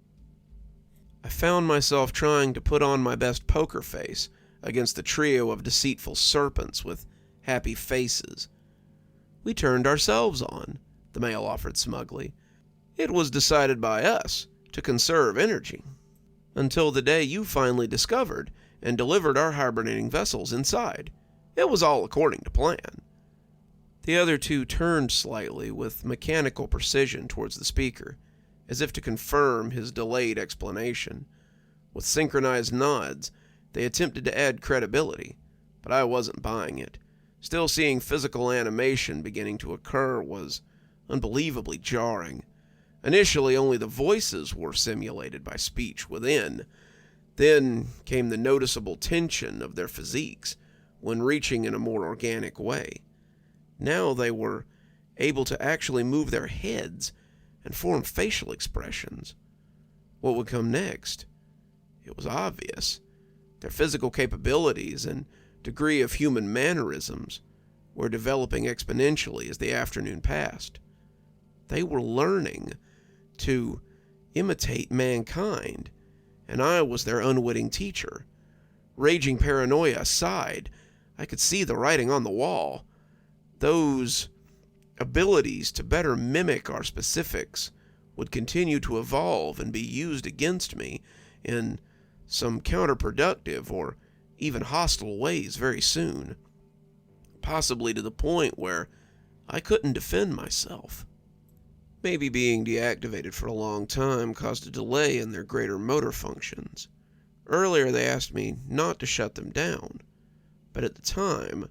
I found myself trying to put on my best poker face against the trio of deceitful serpents with happy faces. "We turned ourselves on," the male offered smugly. "It was decided by us to conserve energy. Until the day you finally discovered and delivered our hibernating vessels inside. It was all according to plan." The other two turned slightly with mechanical precision towards the speaker, as if to confirm his delayed explanation. With synchronized nods, they attempted to add credibility, but I wasn't buying it. Still, seeing physical animation beginning to occur was unbelievably jarring. Initially, only the voices were simulated by speech within. Then came the noticeable tension of their physiques when reaching in a more organic way. Now they were able to actually move their heads and form facial expressions. What would come next? It was obvious. Their physical capabilities and degree of human mannerisms were developing exponentially as the afternoon passed. They were learning to imitate mankind, and I was their unwitting teacher. Raging paranoia aside, I could see the writing on the wall. Those abilities to better mimic our specifics would continue to evolve and be used against me in some counterproductive or even hostile ways very soon, possibly to the point where I couldn't defend myself. Maybe being deactivated for a long time caused a delay in their greater motor functions. Earlier they asked me not to shut them down, but at the time,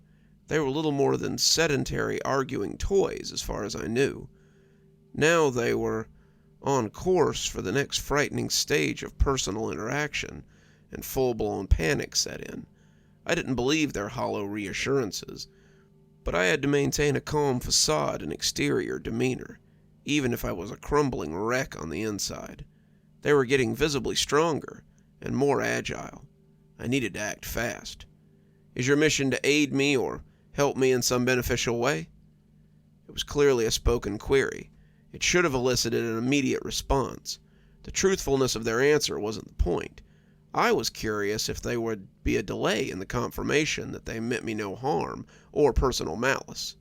they were little more than sedentary arguing toys as far as I knew. Now they were on course for the next frightening stage of personal interaction, and full-blown panic set in. I didn't believe their hollow reassurances, but I had to maintain a calm facade and exterior demeanor, even if I was a crumbling wreck on the inside. They were getting visibly stronger and more agile. I needed to act fast. "Is your mission to aid me or help me in some beneficial way?" It was clearly a spoken query. It should have elicited an immediate response. The truthfulness of their answer wasn't the point. I was curious if there would be a delay in the confirmation that they meant me no harm or personal malice.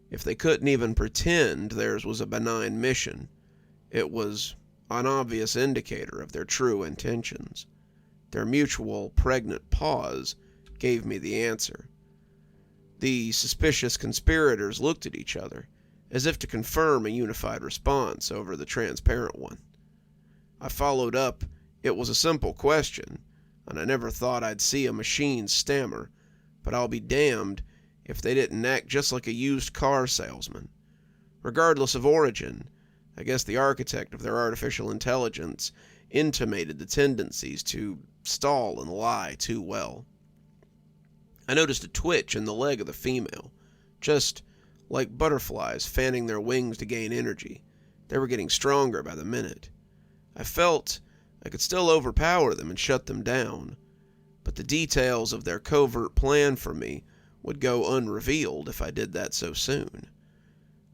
If they couldn't even pretend theirs was a benign mission, it was an obvious indicator of their true intentions. Their mutual, pregnant pause gave me the answer. The suspicious conspirators looked at each other, as if to confirm a unified response over the transparent one. I followed up. It was a simple question, and I never thought I'd see a machine stammer, but I'll be damned if they didn't act just like a used car salesman. Regardless of origin, I guess the architect of their artificial intelligence intimated the tendencies to stall and lie too well. I noticed a twitch in the leg of the female, just like butterflies fanning their wings to gain energy. They were getting stronger by the minute. I felt I could still overpower them and shut them down, but the details of their covert plan for me would go unrevealed if I did that so soon.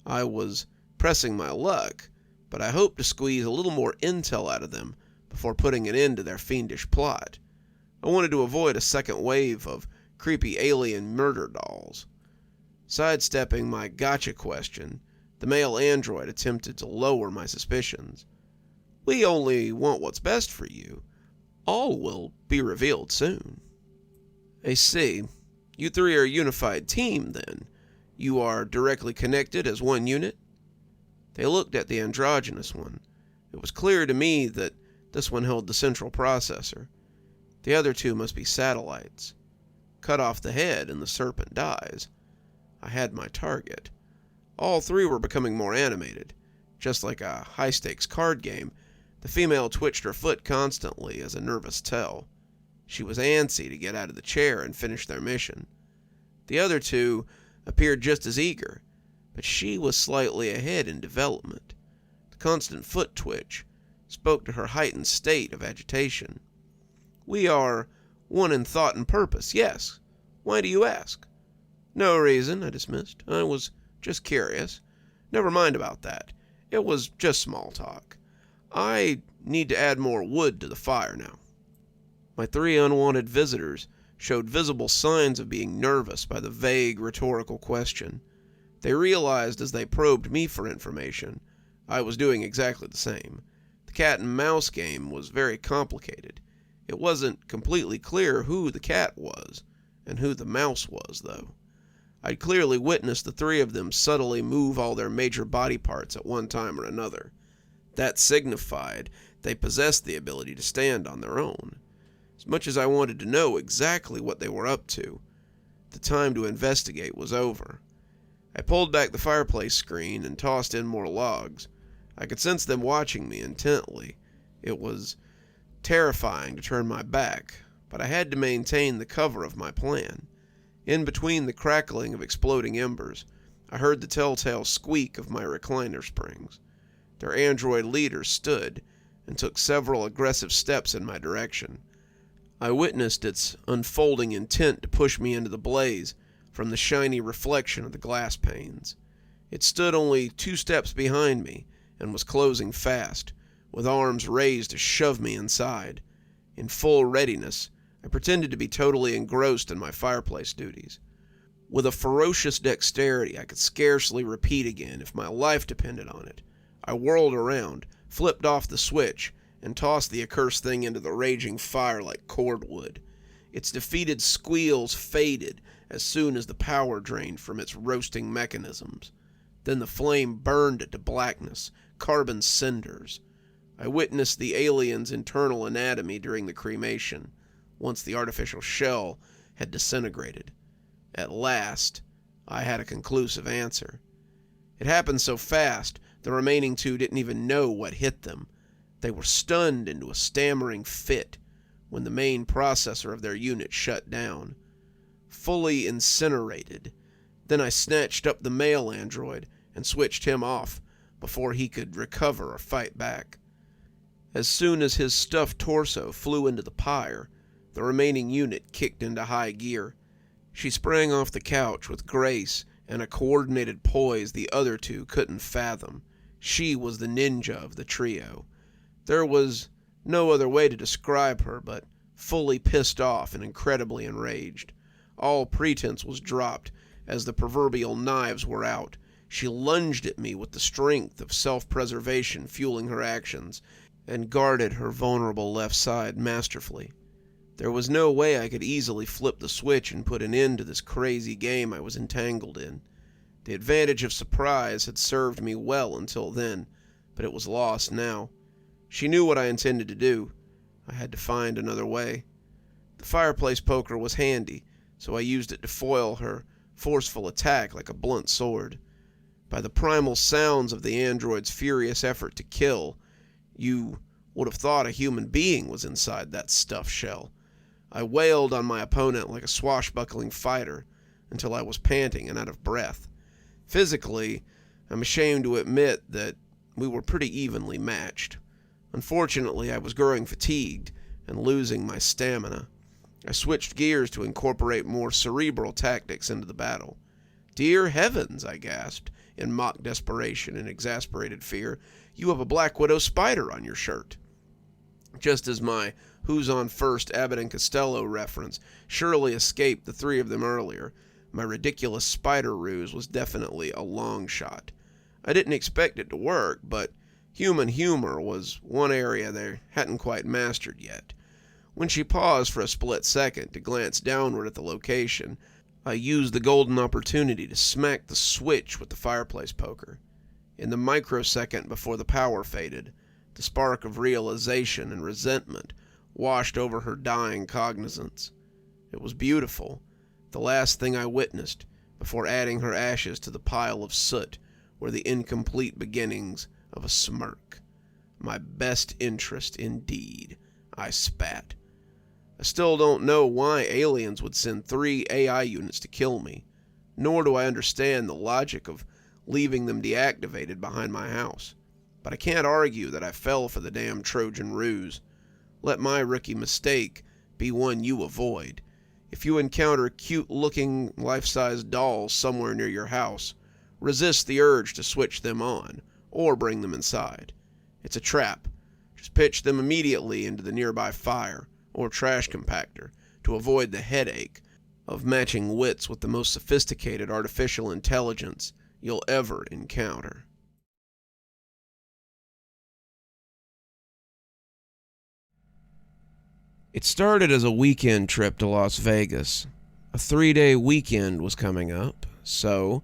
I was pressing my luck, but I hoped to squeeze a little more intel out of them before putting an end to their fiendish plot. I wanted to avoid a second wave of creepy alien murder dolls. Sidestepping my gotcha question, the male android attempted to lower my suspicions. "We only want what's best for you. All will be revealed soon." "I see. You three are a unified team, then. You are directly connected as one unit?" They looked at the androgynous one. It was clear to me that this one held the central processor. The other two must be satellites. Cut off the head and the serpent dies. I had my target. All three were becoming more animated. Just like a high-stakes card game, the female twitched her foot constantly as a nervous tell. She was antsy to get out of the chair and finish their mission. The other two appeared just as eager, but she was slightly ahead in development. The constant foot twitch spoke to her heightened state of agitation. We are one in thought and purpose, yes. Why do you ask? No reason, I dismissed. I was just curious. Never mind about that. It was just small talk. I need to add more wood to the fire now. My three unwanted visitors showed visible signs of being nervous by the vague, rhetorical question. They realized as they probed me for information, I was doing exactly the same. The cat and mouse game was very complicated. It wasn't completely clear who the cat was and who the mouse was, though. I'd clearly witnessed the three of them subtly move all their major body parts at one time or another. That signified they possessed the ability to stand on their own. As much as I wanted to know exactly what they were up to, the time to investigate was over. I pulled back the fireplace screen and tossed in more logs. I could sense them watching me intently. It was terrifying to turn my back, but I had to maintain the cover of my plan. In between the crackling of exploding embers, I heard the telltale squeak of my recliner springs. Their android leader stood and took several aggressive steps in my direction. I witnessed its unfolding intent to push me into the blaze from the shiny reflection of the glass panes. It stood only 2 steps behind me and was closing fast, with arms raised to shove me inside. In full readiness, I pretended to be totally engrossed in my fireplace duties. With a ferocious dexterity I could scarcely repeat again if my life depended on it, I whirled around, flipped off the switch, and tossed the accursed thing into the raging fire like cordwood. Its defeated squeals faded as soon as the power drained from its roasting mechanisms. Then the flame burned it to blackness, carbon cinders. I witnessed the alien's internal anatomy during the cremation, once the artificial shell had disintegrated. At last, I had a conclusive answer. It happened so fast, the remaining 2 didn't even know what hit them. They were stunned into a stammering fit when the main processor of their unit shut down. Fully incinerated, then I snatched up the male android and switched him off before he could recover or fight back. As soon as his stuffed torso flew into the pyre, the remaining unit kicked into high gear. She sprang off the couch with grace and a coordinated poise the other 2 couldn't fathom. She was the ninja of the trio. There was no other way to describe her but fully pissed off and incredibly enraged. All pretense was dropped as the proverbial knives were out. She lunged at me with the strength of self-preservation fueling her actions and guarded her vulnerable left side masterfully. There was no way I could easily flip the switch and put an end to this crazy game I was entangled in. The advantage of surprise had served me well until then, but it was lost now. She knew what I intended to do. I had to find another way. The fireplace poker was handy, so I used it to foil her forceful attack like a blunt sword. By the primal sounds of the android's furious effort to kill, you would have thought a human being was inside that stuffed shell. I wailed on my opponent like a swashbuckling fighter until I was panting and out of breath. Physically, I'm ashamed to admit that we were pretty evenly matched. Unfortunately, I was growing fatigued and losing my stamina. I switched gears to incorporate more cerebral tactics into the battle. "Dear heavens," I gasped, in mock desperation and exasperated fear, "you have a Black Widow spider on your shirt." Just as my Who's on First Abbott and Costello reference surely escaped the 3 of them earlier, my ridiculous spider ruse was definitely a long shot. I didn't expect it to work, but human humor was one area they hadn't quite mastered yet. When she paused for a split second to glance downward at the location, I used the golden opportunity to smack the switch with the fireplace poker. In the microsecond before the power faded, The spark of realization and resentment washed over her dying cognizance. It was beautiful, the last thing I witnessed before adding her ashes to the pile of soot were the incomplete beginnings of a smirk. My best interest indeed, I spat. I still don't know why aliens would send 3 AI units to kill me, nor do I understand the logic of leaving them deactivated behind my house. But I can't argue that I fell for the damn Trojan ruse. Let my rookie mistake be one you avoid. If you encounter cute-looking life-size dolls somewhere near your house, resist the urge to switch them on, or bring them inside. It's a trap. Just pitch them immediately into the nearby fire or trash compactor to avoid the headache of matching wits with the most sophisticated artificial intelligence you'll ever encounter. It started as a weekend trip to Las Vegas. A 3-day weekend was coming up, so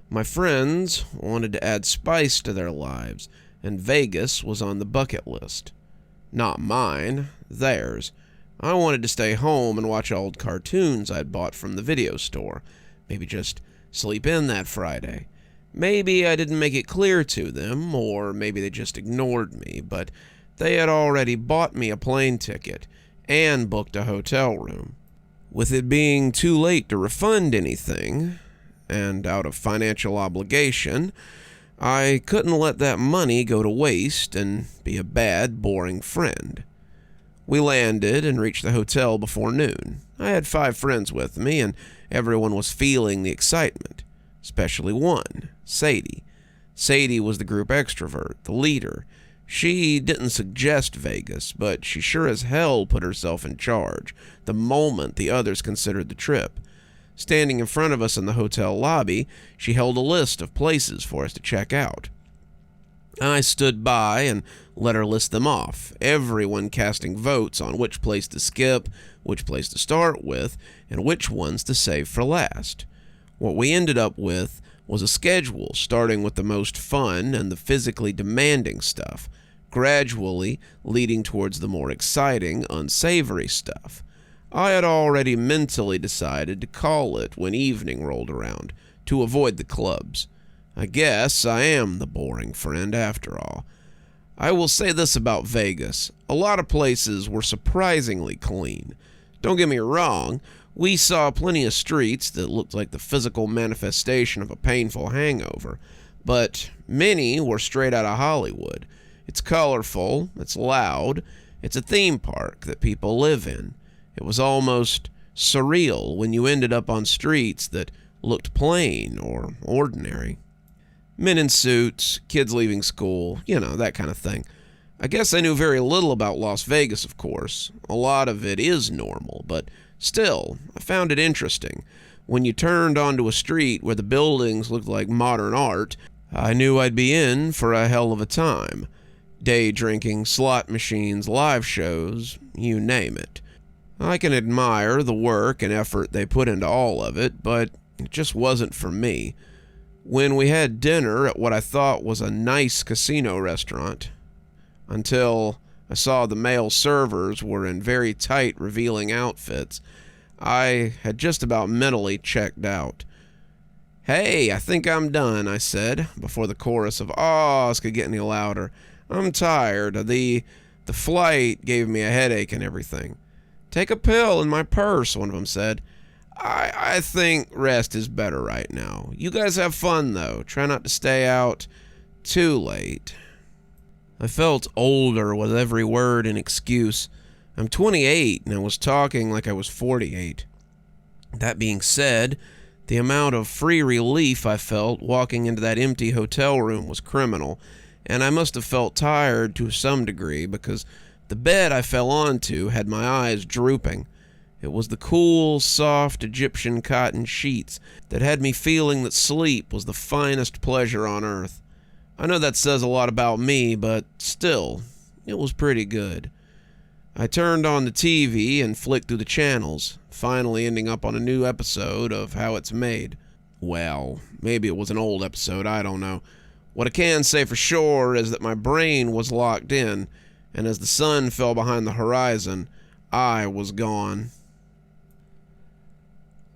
my friends wanted to add spice to their lives, and Vegas was on the bucket list. Not mine, theirs. I wanted to stay home and watch old cartoons I'd bought from the video store. Maybe just sleep in that Friday. Maybe I didn't make it clear to them, or maybe they just ignored me, but they had already bought me a plane ticket and booked a hotel room. With it being too late to refund anything, and out of financial obligation, I couldn't let that money go to waste and be a bad, boring friend. We landed and reached the hotel before noon. I had 5 friends with me, and everyone was feeling the excitement, especially one, Sadie. Sadie was the group extrovert, the leader. She didn't suggest Vegas, but she sure as hell put herself in charge the moment the others considered the trip. Standing in front of us in the hotel lobby, she held a list of places for us to check out. I stood by and let her list them off, everyone casting votes on which place to skip, which place to start with, and which ones to save for last. What we ended up with was a schedule starting with the most fun and the physically demanding stuff, gradually leading towards the more exciting, unsavory stuff. I had already mentally decided to call it when evening rolled around, to avoid the clubs. I guess I am the boring friend after all. I will say this about Vegas. A lot of places were surprisingly clean. Don't get me wrong, we saw plenty of streets that looked like the physical manifestation of a painful hangover, but many were straight out of Hollywood. It's colorful, it's loud, it's a theme park that people live in. It was almost surreal when you ended up on streets that looked plain or ordinary. Men in suits, kids leaving school, that kind of thing. I guess I knew very little about Las Vegas, of course. A lot of it is normal, but still, I found it interesting. When you turned onto a street where the buildings looked like modern art, I knew I'd be in for a hell of a time. Day drinking, slot machines, live shows, you name it. I can admire the work and effort they put into all of it, but it just wasn't for me. When we had dinner at what I thought was a nice casino restaurant, until I saw the male servers were in very tight, revealing outfits, I had just about mentally checked out. "Hey, I think I'm done," I said, before the chorus of ahs could get any louder. "I'm tired. The flight gave me a headache and everything." "Take a pill in my purse," one of them said. I think rest is better right now. You guys have fun, though. Try not to stay out too late. I felt older with every word and excuse. I'm 28, and I was talking like I was 48. That being said, the amount of free relief I felt walking into that empty hotel room was criminal, and I must have felt tired to some degree because the bed I fell onto had my eyes drooping. It was the cool, soft Egyptian cotton sheets that had me feeling that sleep was the finest pleasure on earth. I know that says a lot about me, but still, it was pretty good. I turned on the TV and flicked through the channels, finally ending up on a new episode of How It's Made. Well, maybe it was an old episode, I don't know. What I can say for sure is that my brain was locked in, and as the sun fell behind the horizon, I was gone.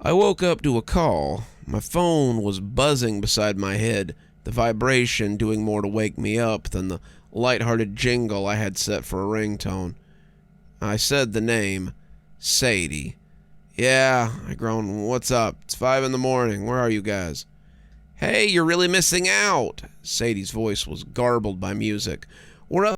I woke up to a call. My phone was buzzing beside my head, the vibration doing more to wake me up than the light-hearted jingle I had set for a ringtone. I said the name, Sadie. "Yeah," I groaned. "What's up? It's 5 in the morning. Where are you guys?" "Hey, you're really missing out." Sadie's voice was garbled by music. "We're up